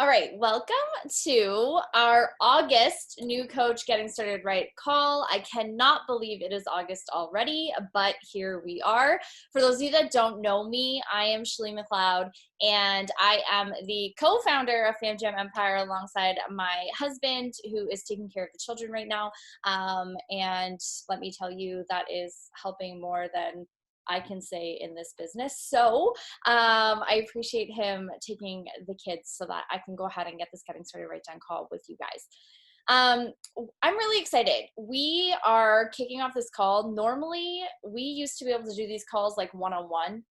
All right, welcome to our August New Coach Getting Started Right call. I cannot believe it is August already, but here we are. For those of you that don't know me, I am Shalene McLeod, and I am the co-founder of Fam Jam Empire alongside my husband, who is taking care of the children right now. And let me tell you, that is helping more than I can say in this business. So I appreciate him taking the kids so that I can go ahead and get this Getting Started Right Done call with you guys. Um, I'm really excited. We are kicking off this call. Normally, we used to be able to do these calls like one-on-one.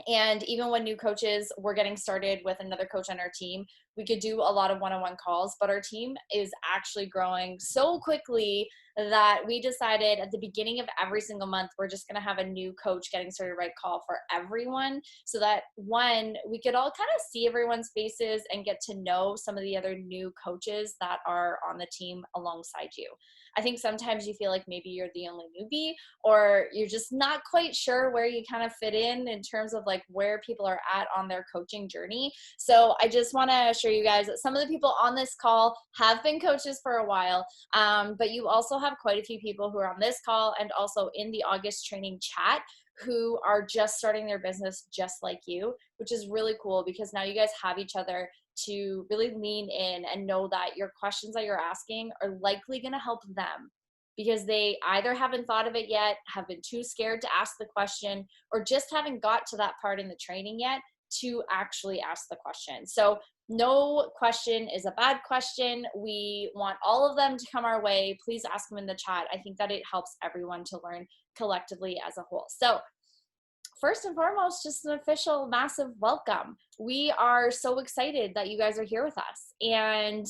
And even when new coaches were getting started with another coach on our team, we could do a lot of one-on-one calls, but our team is actually growing so quickly that we decided at the beginning of every single month, we're just going to have a new coach getting started right call for everyone so that one, we could all kind of see everyone's faces and get to know some of the other new coaches that are on the team alongside you. I think sometimes you feel like maybe you're the only newbie or you're just not quite sure where you kind of fit in terms of like where people are at on their coaching journey. So I just want to assure you guys that some of the people on this call have been coaches for a while, but you also have quite a few people who are on this call and also in the August training chat who are just starting their business just like you, which is really cool because now you guys have each other to really lean in and know that your questions that you're asking are likely going to help them because they either haven't thought of it yet, have been too scared to ask the question, or just haven't got to that part in the training yet to actually ask the question. So no question is a bad question. We want all of them to come our way. Please ask them in the chat. I think that it helps everyone to learn collectively as a whole. So first and foremost, just an official massive welcome. We are so excited that you guys are here with us. And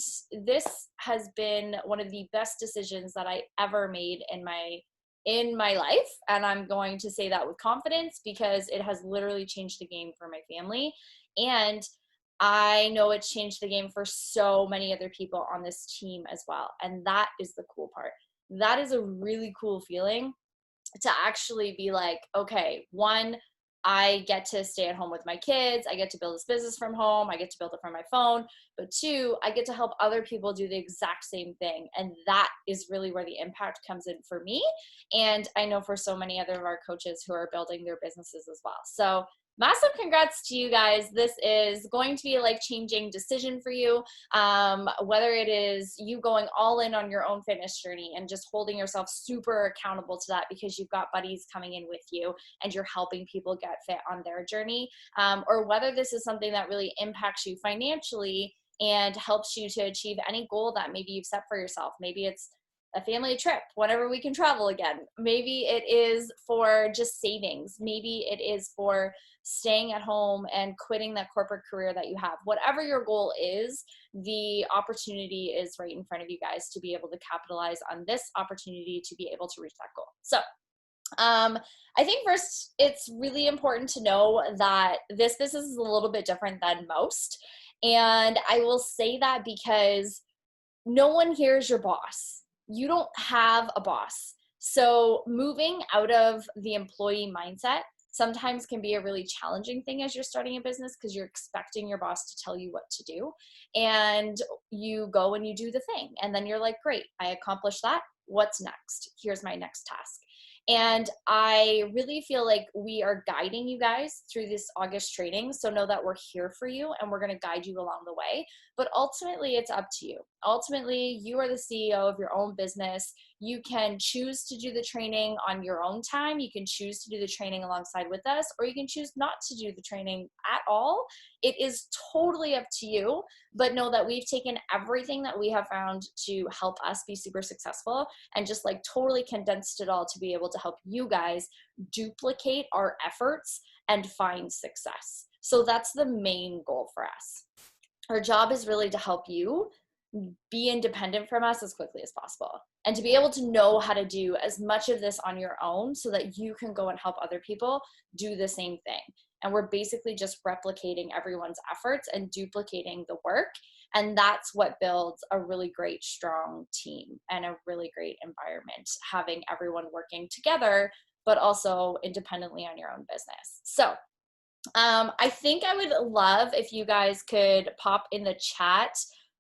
this has been one of the best decisions that I ever made in my life. And I'm going to say that with confidence because it has literally changed the game for my family. And I know it's changed the game for so many other people on this team as well. And that is the cool part. That is a really cool feeling to actually be like, okay, one, I get to stay at home with my kids. I get to build this business from home. I get to build it from my phone. But two, I get to help other people do the exact same thing. And that is really where the impact comes in for me. And I know for so many other of our coaches who are building their businesses as well. So massive congrats to you guys. This is going to be a life-changing decision for you. Whether it is you going all in on your own fitness journey and just holding yourself super accountable to that because you've got buddies coming in with you and you're helping people get fit on their journey, or whether this is something that really impacts you financially and helps you to achieve any goal that maybe you've set for yourself. Maybe it's a family trip whenever we can travel again. Maybe it is for just savings. Maybe it is for staying at home and quitting that corporate career that you have. Whatever your goal is, the opportunity is right in front of you guys to be able to capitalize on this opportunity to be able to reach that goal. So I think first, it's really important to know that this business is a little bit different than most. And I will say that because no one here is your boss. You don't have a boss. So moving out of the employee mindset sometimes can be a really challenging thing as you're starting a business because you're expecting your boss to tell you what to do. And you go and you do the thing. And then you're like, great, I accomplished that. What's next? Here's my next task. And I really feel like we are guiding you guys through this August training. So know that we're here for you and we're going to guide you along the way. But ultimately, it's up to you. Ultimately, you are the CEO of your own business. You can choose to do the training on your own time. You can choose to do the training alongside with us, or you can choose not to do the training at all. It is totally up to you. But know that we've taken everything that we have found to help us be super successful and just like totally condensed it all to be able to help you guys duplicate our efforts and find success. So that's the main goal for us. Our job is really to help you be independent from us as quickly as possible and to be able to know how to do as much of this on your own so that you can go and help other people do the same thing. And we're basically just replicating everyone's efforts and duplicating the work. And that's what builds a really great, strong team and a really great environment, having everyone working together, but also independently on your own business. So I think I would love if you guys could pop in the chat,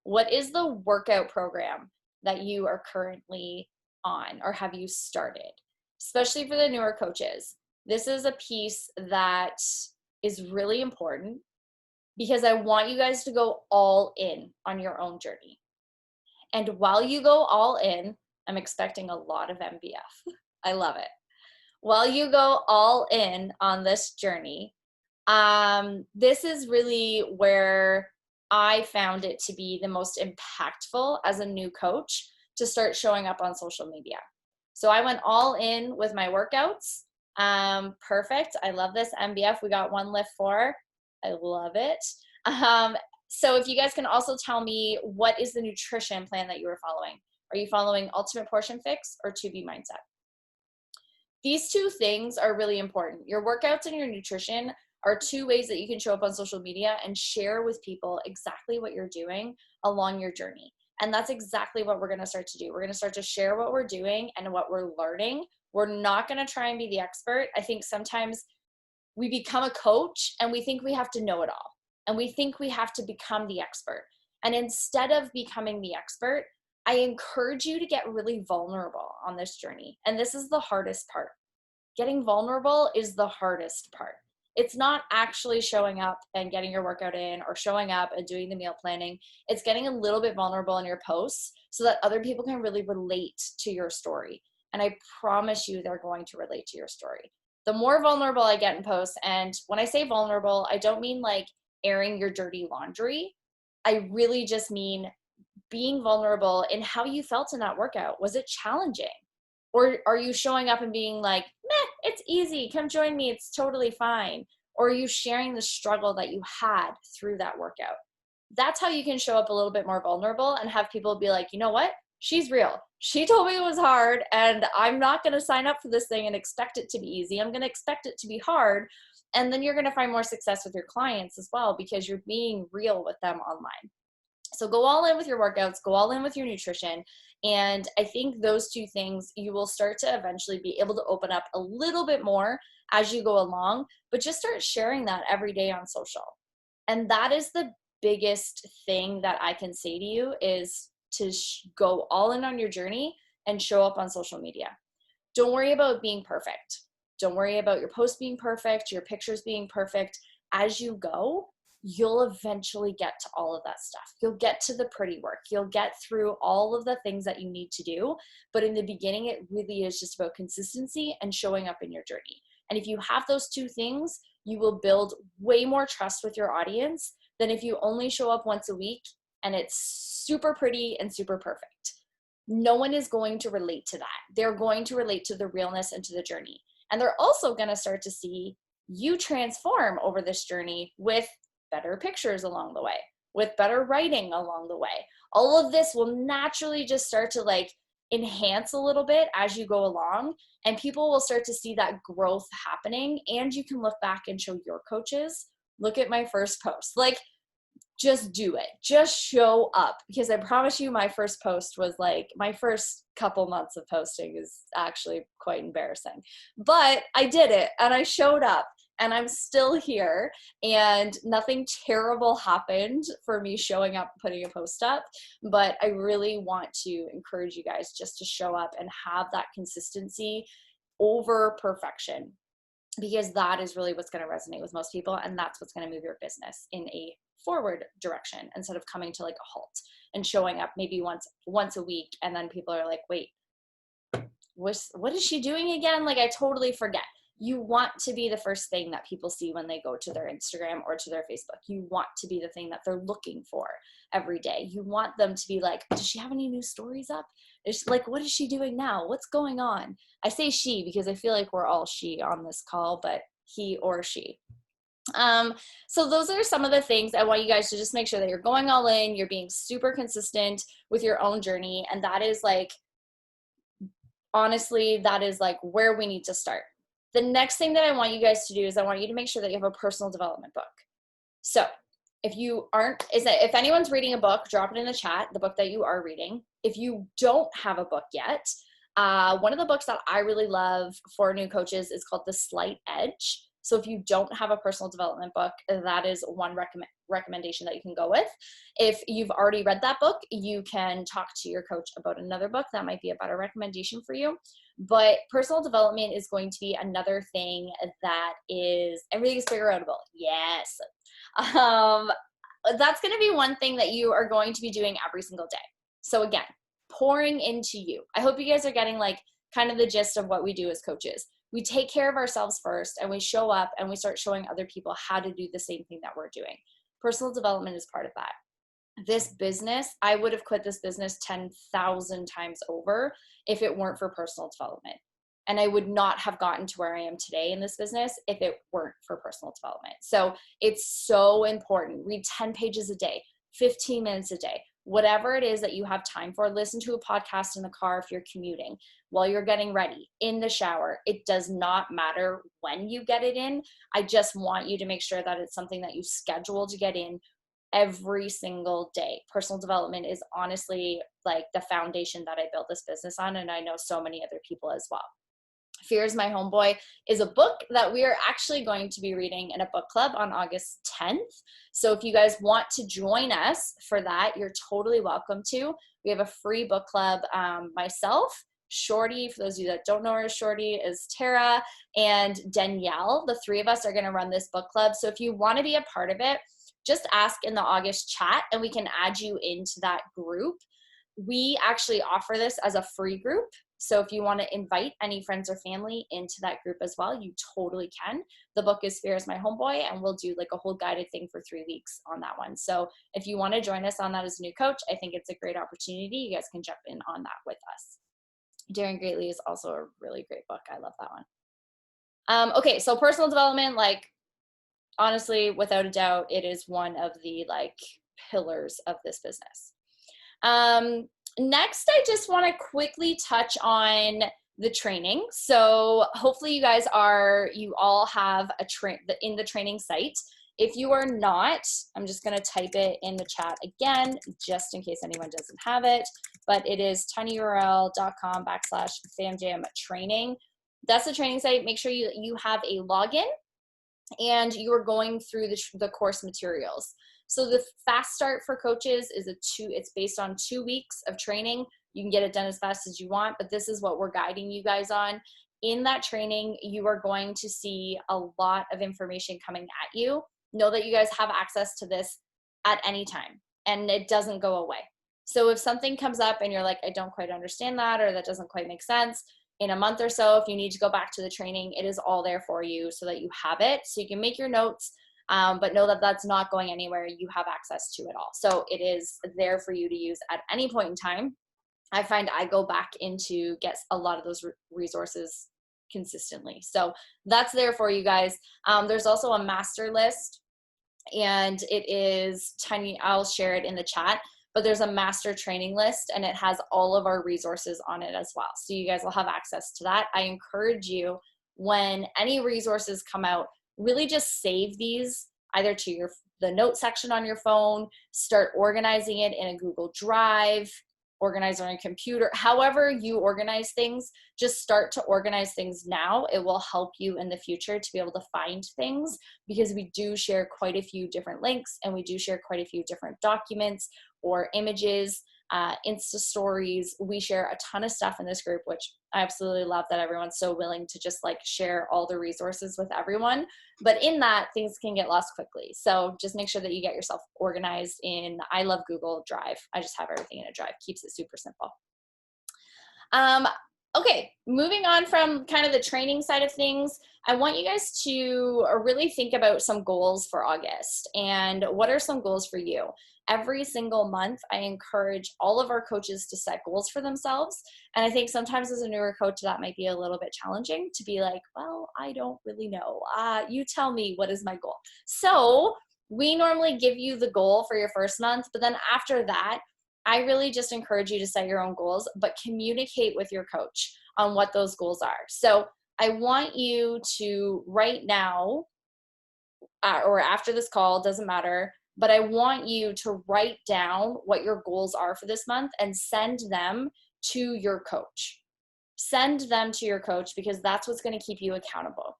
what is the workout program that you are currently on or have you started? Especially for the newer coaches. This is a piece that is really important because I want you guys to go all in on your own journey. And while you go all in, I'm expecting a lot of MBF. I love it. While you go all in on this journey, this is really where I found it to be the most impactful as a new coach to start showing up on social media. So I went all in with my workouts. Perfect. I love this MBF. We got one lift four. I love it. So if you guys can also tell me, what is the nutrition plan that you were following? Are you following Ultimate Portion Fix or 2B Mindset? These two things are really important. Your workouts and your nutrition are two ways that you can show up on social media and share with people exactly what you're doing along your journey. And that's exactly what we're going to start to do. We're going to start to share what we're doing and what we're learning. We're not going to try and be the expert. I think sometimes we become a coach and we think we have to know it all. And we think we have to become the expert. And instead of becoming the expert, I encourage you to get really vulnerable on this journey. And this is the hardest part. Getting vulnerable is the hardest part. It's not actually showing up and getting your workout in or showing up and doing the meal planning. It's getting a little bit vulnerable in your posts so that other people can really relate to your story. And I promise you they're going to relate to your story. The more vulnerable I get in posts, and when I say vulnerable, I don't mean like airing your dirty laundry. I really just mean being vulnerable in how you felt in that workout. Was it challenging? Or are you showing up and being like, meh, it's easy, come join me, it's totally fine? Or are you sharing the struggle that you had through that workout? That's how you can show up a little bit more vulnerable and have people be like, you know what? She's real. She told me it was hard, and I'm not going to sign up for this thing and expect it to be easy. I'm going to expect it to be hard. And then you're going to find more success with your clients as well because you're being real with them online. So go all in with your workouts, go all in with your nutrition. And I think those two things, you will start to eventually be able to open up a little bit more as you go along, but just start sharing that every day on social. And that is the biggest thing that I can say to you, is to go all in on your journey and show up on social media. Don't worry about being perfect. Don't worry about your post being perfect, your pictures being perfect. As you go, you'll eventually get to all of that stuff. You'll get to the pretty work. You'll get through all of the things that you need to do. But in the beginning, it really is just about consistency and showing up in your journey. And if you have those two things, you will build way more trust with your audience than if you only show up once a week and it's super pretty and super perfect. No one is going to relate to that. They're going to relate to the realness and to the journey. And they're also going to start to see you transform over this journey with better pictures along the way, with better writing along the way. All of this will naturally just start to like enhance a little bit as you go along, and people will start to see that growth happening. And you can look back and show your coaches, look at my first post. Like, just do it. Just show up, because I promise you my first post was like, my first couple months of posting is actually quite embarrassing, but I did it and I showed up. And I'm still here, and nothing terrible happened for me showing up, putting a post up. But I really want to encourage you guys just to show up and have that consistency over perfection, because that is really what's going to resonate with most people. And that's what's going to move your business in a forward direction instead of coming to like a halt and showing up maybe once a week. And then people are like, wait, what is she doing again? Like, I totally forget. You want to be the first thing that people see when they go to their Instagram or to their Facebook. You want to be the thing that they're looking for every day. You want them to be like, does she have any new stories up? It's like, what is she doing now? What's going on? I say she because I feel like we're all she on this call, but he or she. So those are some of the things I want you guys to just make sure that you're going all in, you're being super consistent with your own journey. And that is like, honestly, that is like where we need to start. The next thing that I want you guys to do is I want you to make sure that you have a personal development book. So if anyone's reading a book, drop it in the chat, the book that you are reading. If you don't have a book yet, one of the books that I really love for new coaches is called The Slight Edge. So if you don't have a personal development book, that is one recommendation that you can go with. If you've already read that book, you can talk to your coach about another book. That might be a better recommendation for you. But personal development is going to be another thing that is, everything's figure outable. Yes. That's going to be one thing that you are going to be doing every single day. So again, pouring into you. I hope you guys are getting like kind of the gist of what we do as coaches. We take care of ourselves first, and we show up and we start showing other people how to do the same thing that we're doing. Personal development is part of that. This business, I would have quit this business 10,000 times over if it weren't for personal development. And I would not have gotten to where I am today in this business if it weren't for personal development. So it's so important. Read 10 pages a day, 15 minutes a day, whatever it is that you have time for. Listen to a podcast in the car if you're commuting, while you're getting ready, in the shower. It does not matter when you get it in. I just want you to make sure that it's something that you schedule to get in every single day. Personal development is honestly like the foundation that I built this business on, and I know so many other people as well. Fear is My Homeboy is a book that we are actually going to be reading in a book club on August 10th. So if you guys want to join us for that, you're totally welcome to. We have a free book club. Myself, Shorty, for those of you that don't know her, Shorty is Tara, and Danielle. The three of us are going to run this book club. So if you want to be a part of it, just ask in the August chat and we can add you into that group. We actually offer this as a free group. So if you want to invite any friends or family into that group as well, you totally can. The book is Fear is My Homeboy, and we'll do like a whole guided thing for 3 weeks on that one. So if you want to join us on that as a new coach, I think it's a great opportunity. You guys can jump in on that with us. Daring Greatly is also a really great book. I love that one. Okay, so personal development, like honestly, without a doubt, it is one of the like pillars of this business. Next, I just want to quickly touch on the training. So hopefully you all have in the training site. If you are not, I'm just going to type it in the chat again, just in case anyone doesn't have it, but it is tinyurl.com/famjamtraining. That's the training site. Make sure you have a login and you are going through the course materials. So the fast start for coaches is it's based on 2 weeks of training. You can get it done as fast as you want, but this is what we're guiding you guys on. In that training, you are going to see a lot of information coming at you. Know that you guys have access to this at any time, and it doesn't go away. So if something comes up and you're like, I don't quite understand that, or that doesn't quite make sense, in a month or so, if you need to go back to the training, it is all there for you so that you have it. So you can make your notes, but know that that's not going anywhere. You have access to it all. So it is there for you to use at any point in time. I find I go back into get a lot of those resources consistently. So that's there for you guys. There's also a master list, and it is tiny. I'll share it in the chat. But there's a master training list, and it has all of our resources on it as well. So you guys will have access to that. I encourage you, when any resources come out, really just save these either to the note section on your phone, start organizing it in a Google Drive, organize on a computer, however you organize things, just start to organize things now. It will help you in the future to be able to find things, because we do share quite a few different links, and we do share quite a few different documents or images, Insta stories. We share a ton of stuff in this group, which I absolutely love that everyone's so willing to just like share all the resources with everyone. But in that, things can get lost quickly. So just make sure that you get yourself organized in, I love Google Drive. I just have everything in a drive, keeps it super simple. Okay, moving on from kind of the training side of things, I want you guys to really think about some goals for August. And what are some goals for you? Every single month, I encourage all of our coaches to set goals for themselves. And I think sometimes as a newer coach, that might be a little bit challenging to be like, well, I don't really know. You tell me, what is my goal? So we normally give you the goal for your first month, but then after that, I really just encourage you to set your own goals, but communicate with your coach on what those goals are. So I want you to right now, or after this call, doesn't matter, but I want you to write down what your goals are for this month and send them to your coach. Send them to your coach, because that's what's going to keep you accountable.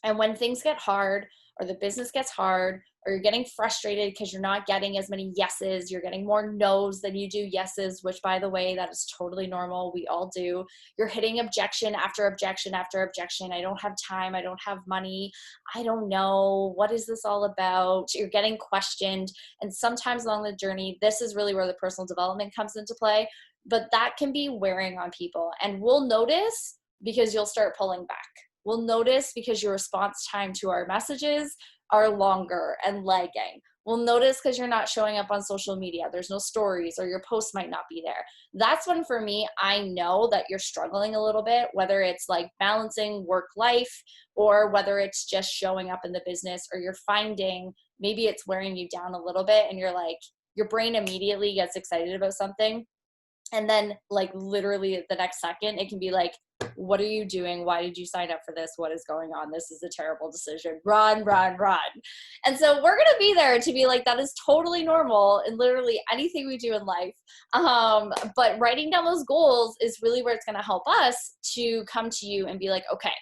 And when things get hard, or the business gets hard, or you're getting frustrated because you're not getting as many yeses, you're getting more no's than you do yeses, which, by the way, that is totally normal. We all do. You're hitting objection after objection after objection. I don't have time. I don't have money. I don't know. What is this all about? You're getting questioned. And sometimes along the journey, this is really where the personal development comes into play. But that can be wearing on people. And we'll notice because you'll start pulling back. We'll notice because your response time to our messages are longer and lagging. We'll notice because you're not showing up on social media. There's no stories, or your post might not be there. That's when, for me, I know that you're struggling a little bit, whether it's like balancing work life, or whether it's just showing up in the business, or you're finding maybe it's wearing you down a little bit and you're like, your brain immediately gets excited about something. And then like literally the next second, it can be like, what are you doing? Why did you sign up for this? What is going on? This is a terrible decision. Run, run, run. And so we're going to be there to be like, that is totally normal in literally anything we do in life. But writing down those goals is really where it's going to help us to come to you and be like, okay,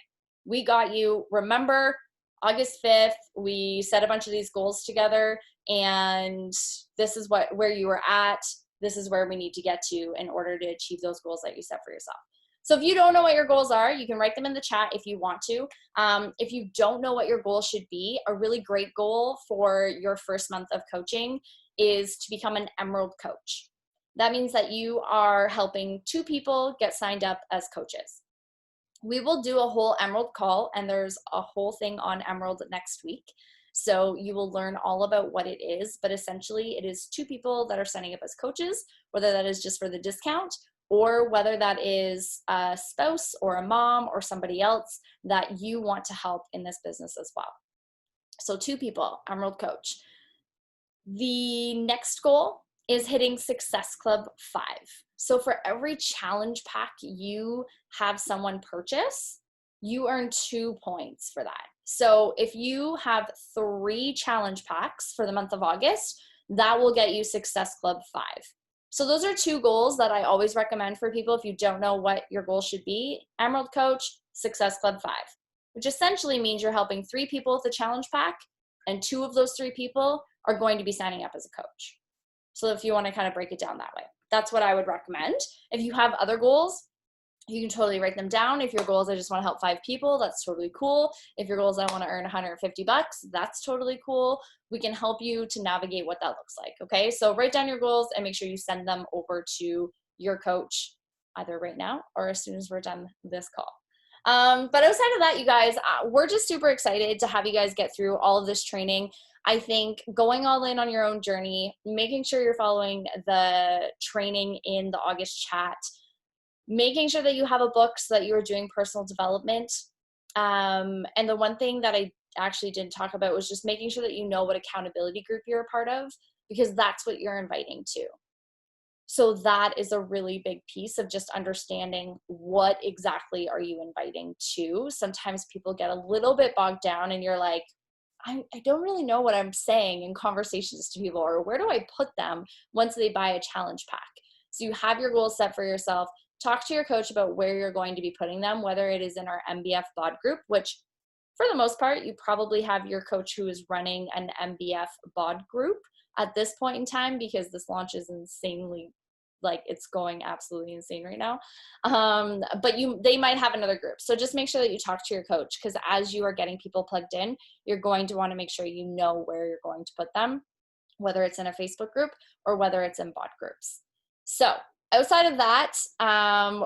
we got you. Remember, August 5th, we set a bunch of these goals together, and this is where you were at. This is where we need to get to in order to achieve those goals that you set for yourself. So if you don't know what your goals are, you can write them in the chat if you want to. If you don't know what your goal should be, a really great goal for your first month of coaching is to become an Emerald coach. That means that you are helping 2 people get signed up as coaches. We will do a whole Emerald call, and there's a whole thing on Emerald next week. So you will learn all about what it is, but essentially it is 2 people that are signing up as coaches, whether that is just for the discount, or whether that is a spouse or a mom or somebody else that you want to help in this business as well. So 2 people, Emerald coach. The next goal is hitting Success Club 5. So for every challenge pack you have someone purchase, you earn 2 points for that. So if you have 3 challenge packs for the month of August, that will get you Success Club 5. So those are 2 goals that I always recommend for people if you don't know what your goal should be. Emerald Coach, Success Club 5, which essentially means you're helping 3 people with the challenge pack, and 2 of those 3 people are going to be signing up as a coach. So if you want to kind of break it down that way, that's what I would recommend. If you have other goals, you can totally write them down. If your goal is I just want to help 5 people, that's totally cool. If your goal is I want to earn $150, that's totally cool. We can help you to navigate what that looks like. Okay, so write down your goals and make sure you send them over to your coach either right now or as soon as we're done this call. But outside of that, you guys, we're just super excited to have you guys get through all of this training. I think going all in on your own journey, making sure you're following the training in the August chat, making sure that you have a book so that you're doing personal development. And the one thing that I actually didn't talk about was just making sure that you know what accountability group you're a part of, because that's what you're inviting to. So that is a really big piece of just understanding what exactly are you inviting to. Sometimes people get a little bit bogged down and you're like, I don't really know what I'm saying in conversations to people, or where do I put them once they buy a challenge pack? So you have your goals set for yourself. Talk to your coach about where you're going to be putting them, whether it is in our MBF BOD group, which for the most part, you probably have your coach who is running an MBF BOD group at this point in time, because this launch is insanely, like, it's going absolutely insane right now. But they might have another group. So just make sure that you talk to your coach, because as you are getting people plugged in, you're going to want to make sure you know where you're going to put them, whether it's in a Facebook group or whether it's in BOD groups. So outside of that,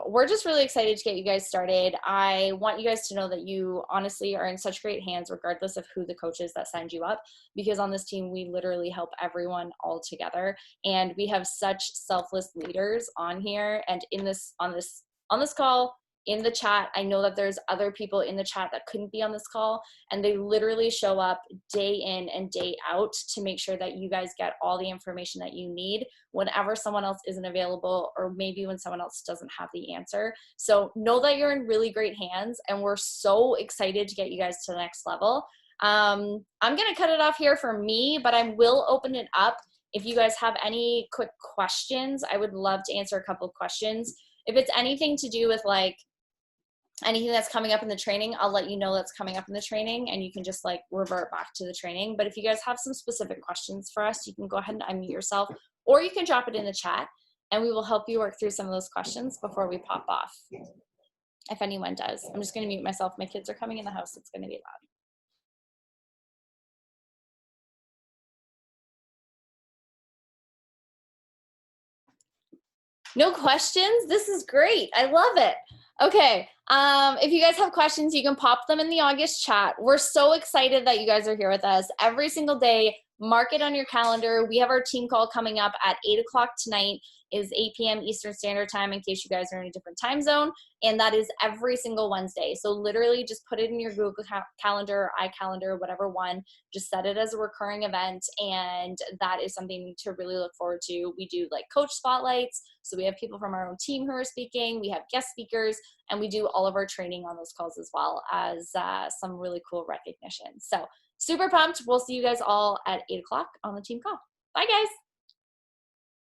we're just really excited to get you guys started. I want you guys to know that you honestly are in such great hands, regardless of who the coach is that signed you up, because on this team, we literally help everyone all together. And we have such selfless leaders on here and on this call, in the chat. I know that there's other people in the chat that couldn't be on this call, and they literally show up day in and day out to make sure that you guys get all the information that you need whenever someone else isn't available, or maybe when someone else doesn't have the answer. So know that you're in really great hands, and we're so excited to get you guys to the next level. I'm going to cut it off here for me, but I will open it up. If you guys have any quick questions, I would love to answer a couple of questions. If it's anything to do with like anything that's coming up in the training, I'll let you know that's coming up in the training, and you can just like revert back to the training. But if you guys have some specific questions for us, you can go ahead and unmute yourself, or you can drop it in the chat, and we will help you work through some of those questions before we pop off, if anyone does. I'm just going to mute myself. My kids are coming in the house. It's going to be loud. No questions? This is great. I love it. Okay. If you guys have questions, you can pop them in the August chat. We're so excited that you guys are here with us every single day. Mark it on your calendar. We have our team call coming up at 8 o'clock tonight. Is 8 p.m. Eastern Standard Time in case you guys are in a different time zone. And that is every single Wednesday. So literally just put it in your Google Calendar, iCalendar, whatever one. Just set it as a recurring event. And that is something to really look forward to. We do like coach spotlights. So we have people from our own team who are speaking. We have guest speakers. And we do all of our training on those calls as well as some really cool recognition. So super pumped. We'll see you guys all at 8 o'clock on the team call. Bye, guys.